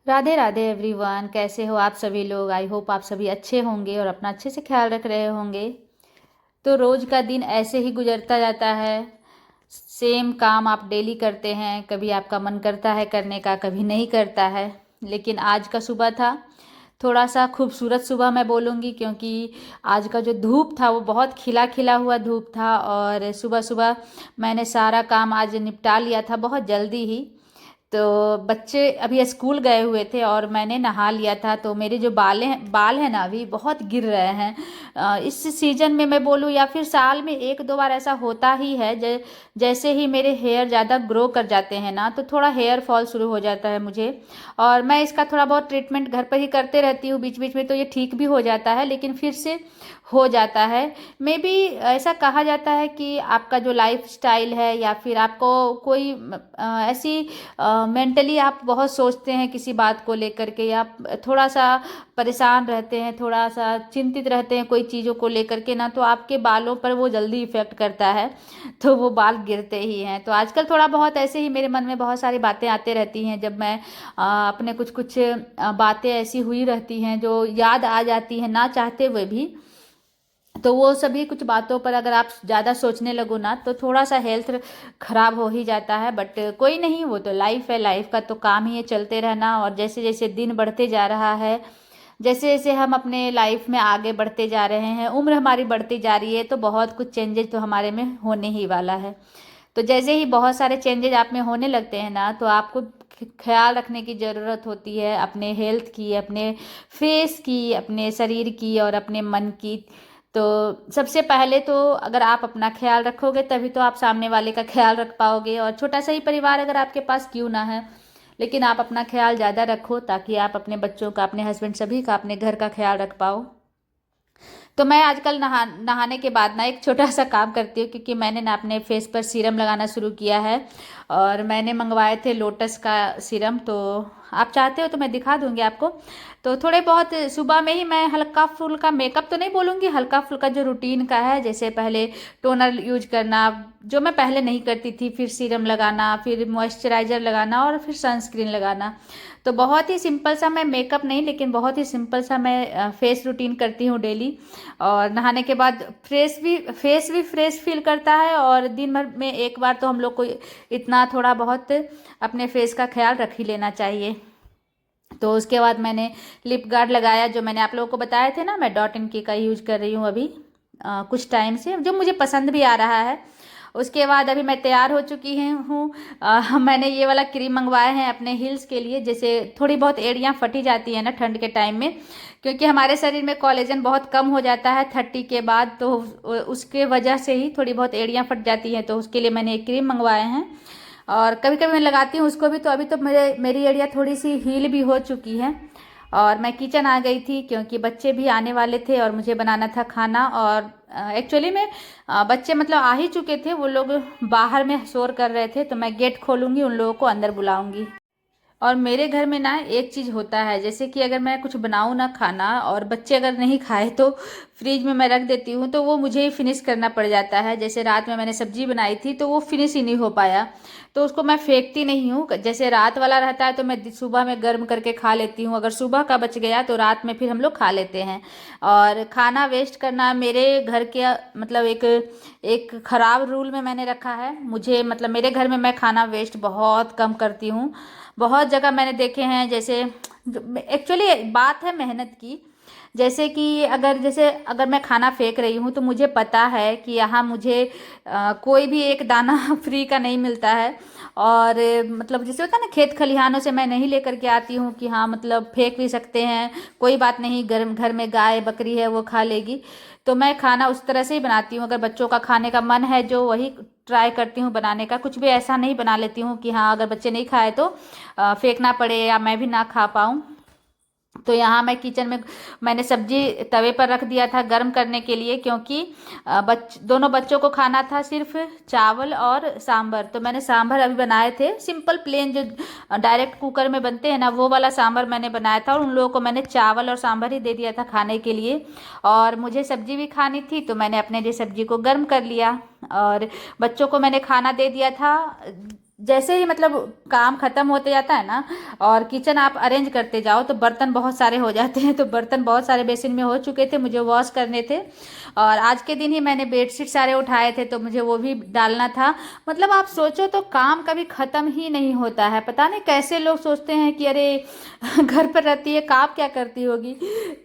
Radhe Radhe everyone, कैसे हो आप सभी लोग। आई होप आप सभी अच्छे होंगे और अपना अच्छे से ख्याल रख रहे होंगे। तो रोज़ का दिन ऐसे ही गुजरता जाता है। सेम काम आप डेली करते हैं, कभी आपका मन करता है करने का, कभी नहीं करता है। लेकिन आज का सुबह था थोड़ा सा खूबसूरत सुबह मैं बोलूँगी, क्योंकि आज का जो धूप था वो बहुत खिला खिला हुआ धूप था। और सुबह सुबह मैंने सारा काम आज निपटा लिया था बहुत जल्दी ही। तो बच्चे अभी स्कूल गए हुए थे और मैंने नहा लिया था, तो मेरे जो बाल हैं ना अभी बहुत गिर रहे हैं। इस सीज़न में मैं बोलूँ या फिर साल में एक दो बार ऐसा होता ही है। जैसे ही मेरे हेयर ज़्यादा ग्रो कर जाते हैं ना, तो थोड़ा हेयर फॉल शुरू हो जाता है मुझे। और मैं इसका थोड़ा बहुत ट्रीटमेंट घर पर ही करते रहती हूँ बीच बीच में, तो ये ठीक भी हो जाता है लेकिन फिर से हो जाता है। मे बी ऐसा कहा जाता है कि आपका जो लाइफ स्टाइल है या फिर आपको कोई ऐसी मेंटली आप बहुत सोचते हैं किसी बात को लेकर के, या थोड़ा सा परेशान रहते हैं, थोड़ा सा चिंतित रहते हैं कोई चीज़ों को लेकर के ना, तो आपके बालों पर वो जल्दी इफ़ेक्ट करता है। तो वो बाल गिरते ही हैं। तो आजकल थोड़ा बहुत ऐसे ही मेरे मन में बहुत सारी बातें आते रहती हैं, जब मैं अपने कुछ कुछ बातें ऐसी हुई रहती हैं जो याद आ जाती हैं ना चाहते हुए भी। तो वो सभी कुछ बातों पर अगर आप ज़्यादा सोचने लगो ना, तो थोड़ा सा हेल्थ खराब हो ही जाता है। बट कोई नहीं, वो तो लाइफ है, लाइफ का तो काम ही है चलते रहना। और जैसे जैसे दिन बढ़ते जा रहा है, जैसे जैसे हम अपने लाइफ में आगे बढ़ते जा रहे हैं, उम्र हमारी बढ़ती जा रही है, तो बहुत कुछ चेंजेस तो हमारे में होने ही वाला है। तो जैसे ही बहुत सारे चेंजेस आप में होने लगते हैं ना, तो आपको ख्याल रखने की ज़रूरत होती है अपने हेल्थ की, अपने फेस की, अपने शरीर की और अपने मन की। तो सबसे पहले तो अगर आप अपना ख्याल रखोगे तभी तो आप सामने वाले का ख्याल रख पाओगे। और छोटा सा ही परिवार अगर आपके पास क्यों ना है, लेकिन आप अपना ख्याल ज़्यादा रखो, ताकि आप अपने बच्चों का, अपने हस्बैंड, सभी का, अपने घर का ख्याल रख पाओ। तो मैं आजकल नहाने के बाद ना एक छोटा सा काम करती हूँ, क्योंकि मैंने ना अपने फेस पर सीरम लगाना शुरू किया है। और मैंने मंगवाए थे लोटस का सीरम, तो आप चाहते हो तो मैं दिखा दूंगी आपको। तो थोड़े बहुत सुबह में ही मैं हल्का फुल्का, मेकअप तो नहीं बोलूँगी, हल्का फुल्का जो रूटीन का है, जैसे पहले टोनर यूज करना जो मैं पहले नहीं करती थी, फिर सीरम लगाना, फिर मॉइस्चराइज़र लगाना और फिर सनस्क्रीन लगाना। तो बहुत ही सिंपल सा, मैं मेकअप नहीं लेकिन बहुत ही सिंपल सा मैं फेस रूटीन करती हूँ डेली। और नहाने के बाद फेस भी फ्रेश फील करता है। और दिन भर में एक बार तो हम लोग को इतना थोड़ा बहुत अपने फेस का ख्याल रख ही लेना चाहिए। तो उसके बाद मैंने लिप गार्ड लगाया, जो मैंने आप लोगों को बताए थे ना, मैं डॉट इनकी का यूज कर रही हूँ अभी कुछ टाइम से, जो मुझे पसंद भी आ रहा है। उसके बाद अभी मैं तैयार हो चुकी हूँ। मैंने ये वाला क्रीम मंगवाए हैं अपने हिल्स के लिए, जैसे थोड़ी बहुत एड़ियाँ फटी जाती है ना ठंड के टाइम में, क्योंकि हमारे शरीर में कोलेजन बहुत कम हो जाता है 30 के बाद, तो उसके वजह से ही थोड़ी बहुत एड़ियाँ फट जाती हैं। तो उसके लिए मैंने एक क्रीम मंगवाए हैं और कभी कभी मैं लगाती हूँ उसको भी। तो अभी तो मेरी एड़ियाँ थोड़ी सी हील भी हो चुकी हैं। और मैं किचन आ गई थी, क्योंकि बच्चे भी आने वाले थे और मुझे बनाना था खाना। और एक्चुअली में बच्चे मतलब आ ही चुके थे, वो लोग बाहर में शोर कर रहे थे, तो मैं गेट खोलूँगी, उन लोगों को अंदर बुलाऊँगी। और मेरे घर में ना एक चीज़ होता है, जैसे कि अगर मैं कुछ बनाऊँ ना खाना और बच्चे अगर नहीं खाए, तो फ्रिज में मैं रख देती हूँ, तो वो मुझे ही फिनिश करना पड़ जाता है। जैसे रात में मैंने सब्जी बनाई थी, तो वो फिनिश ही नहीं हो पाया, तो उसको मैं फेंकती नहीं हूँ। जैसे रात वाला रहता है तो मैं सुबह में गर्म करके खा लेती हूँ, अगर सुबह का बच गया तो रात में फिर हम लोग खा लेते हैं। और खाना वेस्ट करना मेरे घर के मतलब एक एक खराब रूल में मैंने रखा है। मुझे मतलब मेरे घर में मैं खाना वेस्ट बहुत कम करती हूँ। बहुत जगह मैंने देखे हैं, जैसे एक्चुअली बात है मेहनत की। जैसे कि अगर मैं खाना फेंक रही हूँ, तो मुझे पता है कि यहाँ मुझे कोई भी एक दाना फ्री का नहीं मिलता है। और मतलब जैसे होता है ना, खेत खलिहानों से मैं नहीं लेकर के आती हूँ कि हाँ मतलब फेंक भी सकते हैं, कोई बात नहीं, घर में गाय बकरी है वो खा लेगी। तो मैं खाना उस तरह से ही बनाती हूँ। अगर बच्चों का खाने का मन है, जो वही ट्राई करती हूँ बनाने का। कुछ भी ऐसा नहीं बना लेती हूँ कि हाँ अगर बच्चे नहीं खाए तो फेंकना पड़े या मैं भी ना खा पाऊँ। तो यहाँ मैं किचन में मैंने सब्जी तवे पर रख दिया था गर्म करने के लिए, क्योंकि दोनों बच्चों को खाना था सिर्फ चावल और सांभर। तो मैंने सांभर अभी बनाए थे, सिंपल प्लेन जो डायरेक्ट कुकर में बनते हैं ना, वो वाला सांभर मैंने बनाया था। और उन लोगों को मैंने चावल और सांभर ही दे दिया था खाने के लिए। और मुझे सब्जी भी खानी थी, तो मैंने अपने लिए सब्जी को गर्म कर लिया। और बच्चों को मैंने खाना दे दिया था जैसे ही मतलब काम खत्म होते जाता है ना और किचन आप अरेंज करते जाओ तो बर्तन बहुत सारे हो जाते हैं। तो बर्तन बहुत सारे बेसिन में हो चुके थे, मुझे वॉश करने थे। और आज के दिन ही मैंने बेडशीट सारे उठाए थे तो मुझे वो भी डालना था। मतलब आप सोचो तो काम कभी ख़त्म ही नहीं होता है। पता नहीं कैसे लोग सोचते हैं कि अरे घर पर रहती है काम क्या करती होगी।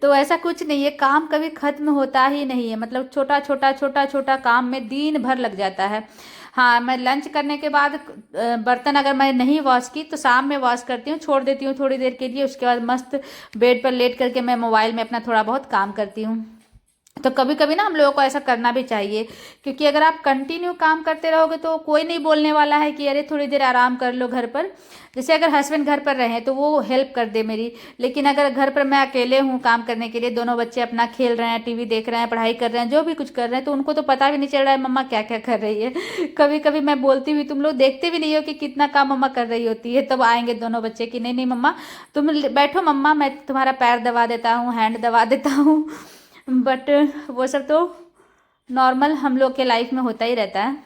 तो ऐसा कुछ नहीं है, काम कभी ख़त्म होता ही नहीं है। मतलब छोटा छोटा छोटा छोटा काम में दिन भर लग जाता है। हाँ, मैं लंच करने के बाद बर्तन अगर मैं नहीं वॉश की तो शाम में वॉश करती हूँ, छोड़ देती हूँ थोड़ी देर के लिए। उसके बाद मस्त बेड पर लेट करके मैं मोबाइल में अपना थोड़ा बहुत काम करती हूँ। तो कभी कभी ना हम लोगों को ऐसा करना भी चाहिए, क्योंकि अगर आप कंटिन्यू काम करते रहोगे तो कोई नहीं बोलने वाला है कि अरे थोड़ी देर आराम कर लो घर पर। जैसे अगर हस्बैंड घर पर रहे तो वो हेल्प कर दे मेरी, लेकिन अगर घर पर मैं अकेले हूँ काम करने के लिए, दोनों बच्चे अपना खेल रहे हैं, टीवी देख रहे हैं, पढ़ाई कर रहे हैं, जो भी कुछ कर रहे हैं, तो उनको तो पता भी नहीं चल रहा है मम्मा क्या क्या कर रही है। कभी कभी मैं बोलती हुई तुम लोग देखते भी नहीं हो कि कितना काम मम्मा कर रही होती है। तब आएंगे दोनों बच्चे कि नहीं नहीं मम्मा तुम बैठो, मम्मा मैं तुम्हारा पैर दबा देता हूँ, हैंड दबा देता हूँ। बट वो सब तो नॉर्मल हम लोग के लाइफ में होता ही रहता है।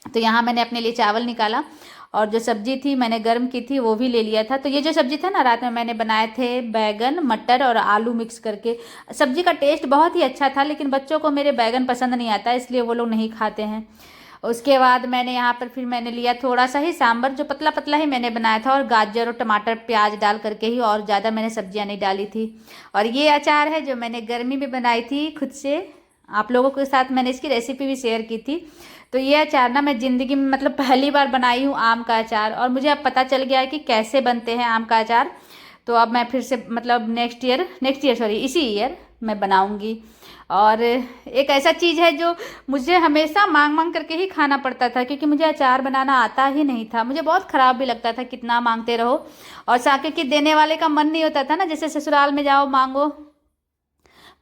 तो यहाँ मैंने अपने लिए चावल निकाला और जो सब्जी थी मैंने गर्म की थी वो भी ले लिया था। तो ये जो सब्जी था ना, रात में मैंने बनाए थे बैगन मटर और आलू मिक्स करके। सब्जी का टेस्ट बहुत ही अच्छा था, लेकिन बच्चों को मेरे बैगन पसंद नहीं आता, इसलिए वो लोग नहीं खाते हैं। उसके बाद मैंने यहाँ पर फिर मैंने लिया थोड़ा सा ही सांभर, जो पतला पतला ही मैंने बनाया था, और गाजर और टमाटर प्याज डाल करके ही, और ज़्यादा मैंने सब्जियाँ नहीं डाली थी। और ये अचार है जो मैंने गर्मी में बनाई थी खुद से, आप लोगों के साथ मैंने इसकी रेसिपी भी शेयर की थी। तो ये अचार ना मैं ज़िंदगी में मतलब पहली बार बनाई हूँ आम का अचार, और मुझे अब पता चल गया है कि कैसे बनते हैं आम का अचार। तो अब मैं फिर से मतलब नेक्स्ट ईयर सॉरी इसी ईयर मैं बनाऊँगी। और एक ऐसा चीज़ है जो मुझे हमेशा मांग मांग करके ही खाना पड़ता था, क्योंकि मुझे अचार बनाना आता ही नहीं था। मुझे बहुत ख़राब भी लगता था कितना मांगते रहो, और साके की देने वाले का मन नहीं होता था ना, जैसे ससुराल में जाओ मांगो।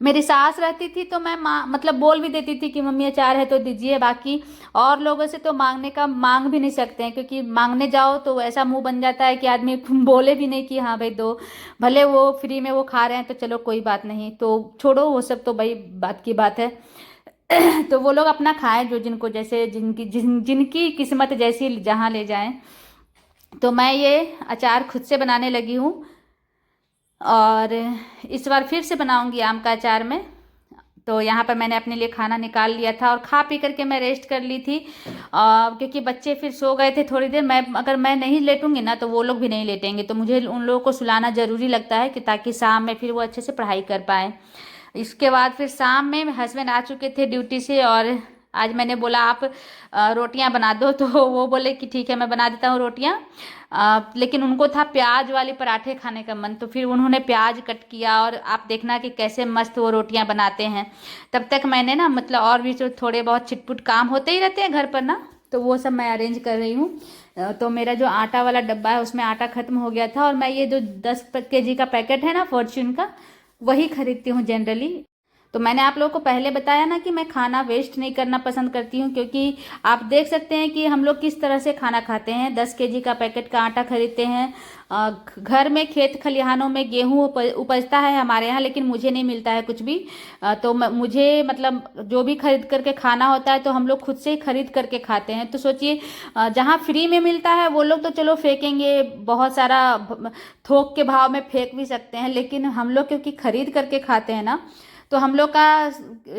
मेरी सास रहती थी तो मैं माँ मतलब बोल भी देती थी कि मम्मी अचार है तो दीजिए, बाकी और लोगों से तो मांगने का मांग भी नहीं सकते हैं, क्योंकि मांगने जाओ तो ऐसा मुंह बन जाता है कि आदमी बोले भी नहीं कि हाँ भाई दो। भले वो फ्री में वो खा रहे हैं तो चलो कोई बात नहीं, तो छोड़ो वो सब, तो भाई बात की बात है। तो वो लोग अपना खाएं जो जिनको जैसे जिनकी किस्मत जैसी जहाँ ले जाएं। तो मैं ये अचार खुद से बनाने लगी हूँ, और इस बार फिर से बनाऊंगी आम का अचार में। तो यहाँ पर मैंने अपने लिए खाना निकाल लिया था और खा पी करके मैं रेस्ट कर ली थी, क्योंकि बच्चे फिर सो गए थे थोड़ी देर। अगर मैं नहीं लेटूंगी ना तो वो लोग भी नहीं लेटेंगे, तो मुझे उन लोगों को सुलाना ज़रूरी लगता है कि ताकि शाम में फिर वो अच्छे से पढ़ाई कर पाएँ। इसके बाद फिर शाम में हस्बैंड आ चुके थे ड्यूटी से, और आज मैंने बोला आप रोटियां बना दो, तो वो बोले कि ठीक है मैं बना देता हूँ रोटियां। लेकिन उनको था प्याज वाले पराठे खाने का मन, तो फिर उन्होंने प्याज कट किया, और आप देखना कि कैसे मस्त वो रोटियां बनाते हैं। तब तक मैंने ना मतलब और भी जो थोड़े बहुत छिटपुट काम होते ही रहते हैं घर पर ना, तो वो सब मैं अरेंज कर रही हूँ। तो मेरा जो आटा वाला डब्बा है उसमें आटा खत्म हो गया था, और मैं ये जो 10 kg का पैकेट है ना फॉर्च्यून का, वही खरीदती हूँ जनरली। तो मैंने आप लोगों को पहले बताया ना कि मैं खाना वेस्ट नहीं करना पसंद करती हूँ, क्योंकि आप देख सकते हैं कि हम लोग किस तरह से खाना खाते हैं। 10 kg का पैकेट का आटा खरीदते हैं। घर में खेत खलिहानों में गेहूँ उपजता है हमारे यहाँ, लेकिन मुझे नहीं मिलता है कुछ भी। तो मुझे मतलब जो भी खरीद करके खाना होता है तो हम लोग खुद से ही खरीद करके खाते हैं। तो सोचिए, जहाँ फ्री में मिलता है वो लोग तो चलो फेंकेंगे, बहुत सारा थोक के भाव में फेंक भी सकते हैं, लेकिन हम लोग क्योंकि खरीद करके खाते हैं ना, तो हम लोग का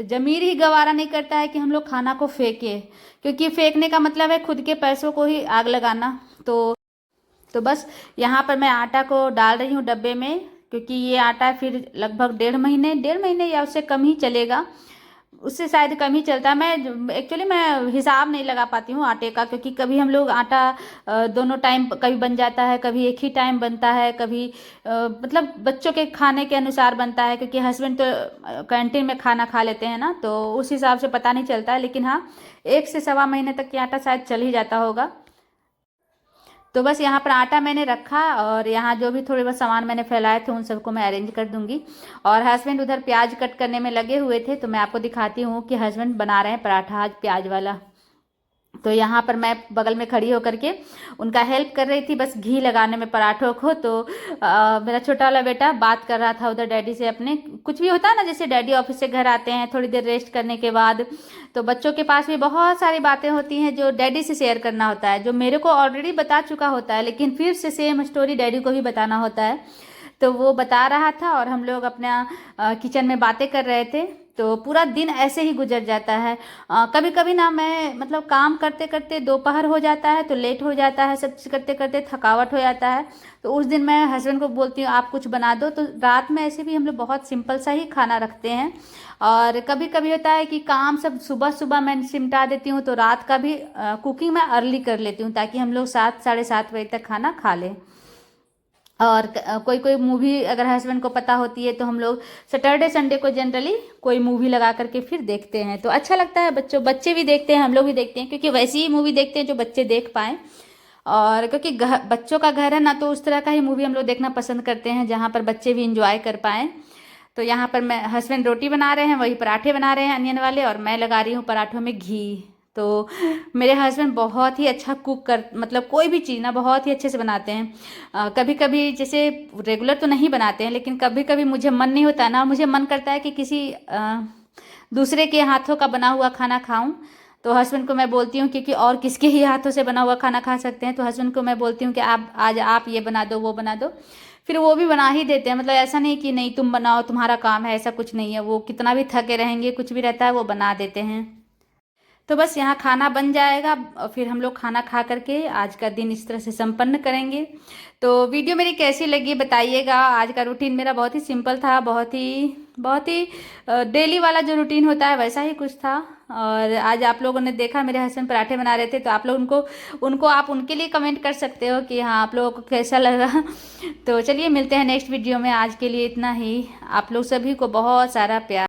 जमीर ही गवारा नहीं करता है कि हम लोग खाना को फेंके, क्योंकि फेंकने का मतलब है खुद के पैसों को ही आग लगाना। तो बस यहाँ पर मैं आटा को डाल रही हूँ डब्बे में, क्योंकि ये आटा फिर लगभग 1.5 महीने या उससे कम ही चलेगा, उससे शायद कम ही चलता है। मैं एक्चुअली मैं हिसाब नहीं लगा पाती हूँ आटे का, क्योंकि कभी हम लोग आटा दोनों टाइम कभी बन जाता है, कभी एक ही टाइम बनता है, कभी मतलब बच्चों के खाने के अनुसार बनता है, क्योंकि हस्बैंड तो कैंटीन में खाना खा लेते हैं ना, तो उस हिसाब से पता नहीं चलता है। लेकिन हाँ, 1 से 1.25 महीने तक ये आटा शायद चल ही जाता होगा। तो बस यहाँ पर आटा मैंने रखा, और यहाँ जो भी थोड़े बहुत सामान मैंने फैलाए थे उन सबको मैं अरेंज कर दूंगी। और हस्बैंड उधर प्याज कट करने में लगे हुए थे, तो मैं आपको दिखाती हूँ कि हस्बैंड बना रहे हैं पराठा आज प्याज वाला। तो यहाँ पर मैं बगल में खड़ी होकर के उनका हेल्प कर रही थी, बस घी लगाने में पराठों को। तो मेरा छोटा वाला बेटा बात कर रहा था उधर डैडी से अपने। कुछ भी होता है ना, जैसे डैडी ऑफिस से घर आते हैं थोड़ी देर रेस्ट करने के बाद, तो बच्चों के पास भी बहुत सारी बातें होती हैं जो डैडी से शेयर करना होता है, जो मेरे को ऑलरेडी बता चुका होता है, लेकिन फिर से सेम स्टोरी डैडी को भी बताना होता है। तो वो बता रहा था और हम लोग अपना किचन में बातें कर रहे थे। तो पूरा दिन ऐसे ही गुजर जाता है। कभी कभी ना मैं मतलब काम करते करते दोपहर हो जाता है, तो लेट हो जाता है, सब चीज़ करते करते थकावट हो जाता है। तो उस दिन मैं हस्बैंड को बोलती हूँ आप कुछ बना दो। तो रात में ऐसे भी हम लोग बहुत सिंपल सा ही खाना रखते हैं। और कभी कभी होता है कि काम सब सुबह सुबह मैं सिमटा देती हूँ, तो रात का भी कुकिंग मैं अर्ली कर लेती हूँ, ताकि हम लोग 7 साढ़े 7 बजे तक खाना खा लें। और कोई कोई मूवी अगर हस्बैंड को पता होती है, तो हम लोग सैटरडे संडे को जनरली कोई मूवी लगा करके फिर देखते हैं। तो अच्छा लगता है, बच्चे भी देखते हैं, हम लोग भी देखते हैं, क्योंकि वैसी ही मूवी देखते हैं जो बच्चे देख पाएँ। और क्योंकि बच्चों का घर है ना, तो उस तरह का ही मूवी हम लोग देखना पसंद करते हैं जहाँ पर बच्चे भी इंजॉय कर पाएँ। तो यहाँ पर मैं हस्बैंड रोटी बना रहे हैं, वही पराठे बना रहे हैं अनियन वाले, और मैं लगा रही हूँ पराठों में घी। तो मेरे हस्बैंड बहुत ही अच्छा कुक कर, मतलब कोई भी चीज़ ना बहुत ही अच्छे से बनाते हैं। कभी कभी जैसे रेगुलर तो नहीं बनाते हैं, लेकिन कभी कभी मुझे मन नहीं होता ना, मुझे मन करता है कि किसी दूसरे के हाथों का बना हुआ खाना खाऊं, तो हस्बैंड को मैं बोलती हूँ, क्योंकि और किसके ही हाथों से बना हुआ खाना खा सकते हैं, तो हस्बैंड को मैं बोलती हूँ कि आप आज आप ये बना दो वो बना दो, फिर वो भी बना ही देते हैं। मतलब ऐसा नहीं कि नहीं तुम बनाओ तुम्हारा काम है, ऐसा कुछ नहीं है। वो कितना भी थके रहेंगे, कुछ भी रहता है, वो बना देते हैं। तो बस यहाँ खाना बन जाएगा और फिर हम लोग खाना खा करके आज का दिन इस तरह से संपन्न करेंगे। तो वीडियो मेरी कैसी लगी बताइएगा। आज का रूटीन मेरा बहुत ही सिंपल था, बहुत ही डेली वाला जो रूटीन होता है वैसा ही कुछ था। और आज आप लोगों ने देखा मेरे हस्बैंड पराठे बना रहे थे, तो आप लोग उनको आप उनके लिए कमेंट कर सकते हो कि हाँ आप लोगों को कैसा लगा। तो चलिए मिलते हैं नेक्स्ट वीडियो में। आज के लिए इतना ही। आप लोग सभी को बहुत सारा प्यार।